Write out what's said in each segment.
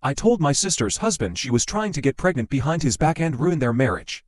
I told my sister's husband she was trying to get pregnant behind his back and ruin their marriage.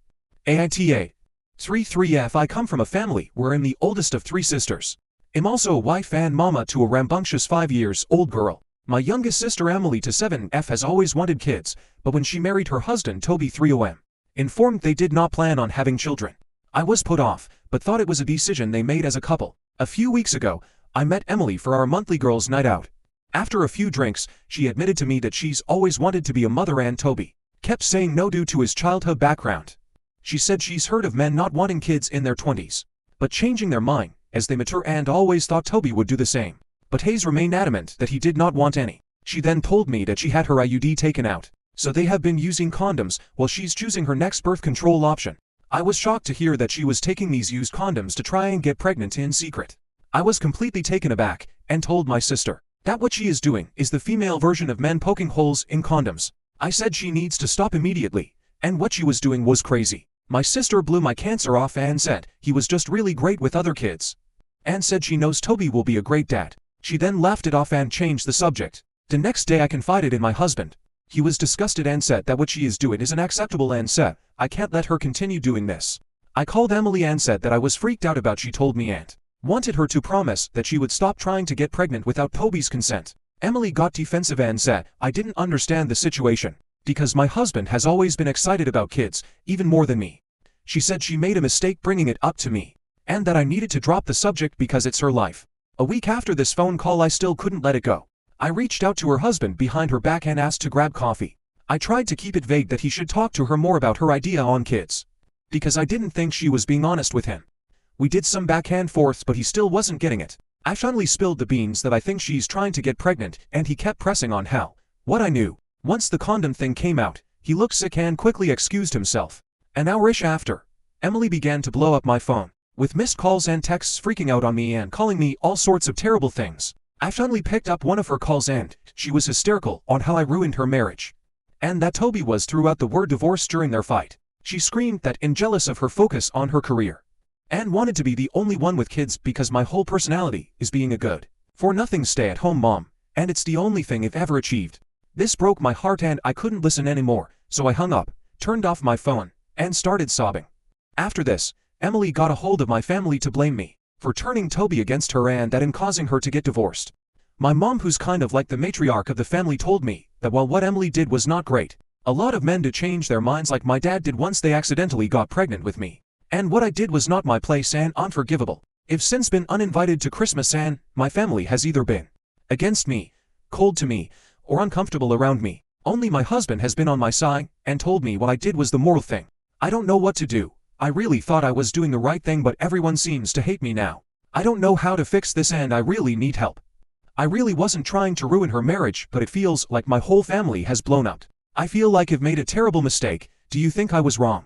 AITA 33F. I come from a family where I'm the oldest of 3 sisters. I'm also a wife and mama to a rambunctious 5-year-old girl. My youngest sister Emily to 7F has always wanted kids, but when she married her husband Toby 3OM, informed they did not plan on having children. I was put off, but thought it was a decision they made as a couple. A few weeks ago, I met Emily for our monthly girls' night out. After a few drinks, she admitted to me that she's always wanted to be a mother and Toby kept saying no due to his childhood background. She said she's heard of men not wanting kids in their 20s, but changing their mind as they mature, and always thought Toby would do the same. But Hayes remained adamant that he did not want any. She then told me that she had her IUD taken out, so they have been using condoms while she's choosing her next birth control option. I was shocked to hear that she was taking these used condoms to try and get pregnant in secret. I was completely taken aback and told my sister that what she is doing is the female version of men poking holes in condoms. I said she needs to stop immediately, and what she was doing was crazy. My sister blew my cancer off and said he was just really great with other kids, and said she knows Toby will be a great dad. She then laughed it off and changed the subject. The next day I confided in my husband. He was disgusted and said that what she is doing is unacceptable and said, I can't let her continue doing this. I called Emily and said that I was freaked out about she told me and wanted her to promise that she would stop trying to get pregnant without Toby's consent. Emily got defensive and said I didn't understand the situation, because my husband has always been excited about kids, even more than me. She said she made a mistake bringing it up to me, and that I needed to drop the subject because it's her life. A week after this phone call I still couldn't let it go. I reached out to her husband behind her back and asked to grab coffee. I tried to keep it vague that he should talk to her more about her idea on kids, because I didn't think she was being honest with him. We did some back and forths, but he still wasn't getting it. I finally spilled the beans that I think she's trying to get pregnant, and he kept pressing on how. What I knew. Once the condom thing came out, he looked sick and quickly excused himself. An hour-ish after, Emily began to blow up my phone, with missed calls and texts, freaking out on me and calling me all sorts of terrible things. I finally picked up one of her calls and she was hysterical on how I ruined her marriage, and that Toby was throughout the word divorce during their fight. She screamed that I'm jealous of her focus on her career, and wanted to be the only one with kids because my whole personality is being a good for nothing stay-at-home mom, and it's the only thing I've ever achieved. This broke my heart and I couldn't listen anymore, so I hung up, turned off my phone, and started sobbing. After this, Emily got a hold of my family to blame me for turning Toby against her and that in causing her to get divorced. My mom, who's kind of like the matriarch of the family, told me that while what Emily did was not great, a lot of men do change their minds like my dad did once they accidentally got pregnant with me. And what I did was not my place and unforgivable. I've since been uninvited to Christmas and my family has either been against me, cold to me, or uncomfortable around me. Only my husband has been on my side and told me what I did was the moral thing. I don't know what to do. I really thought I was doing the right thing, but everyone seems to hate me now. I don't know how to fix this and I really need help. I really wasn't trying to ruin her marriage, but it feels like my whole family has blown up. I feel like I've made a terrible mistake. Do you think I was wrong?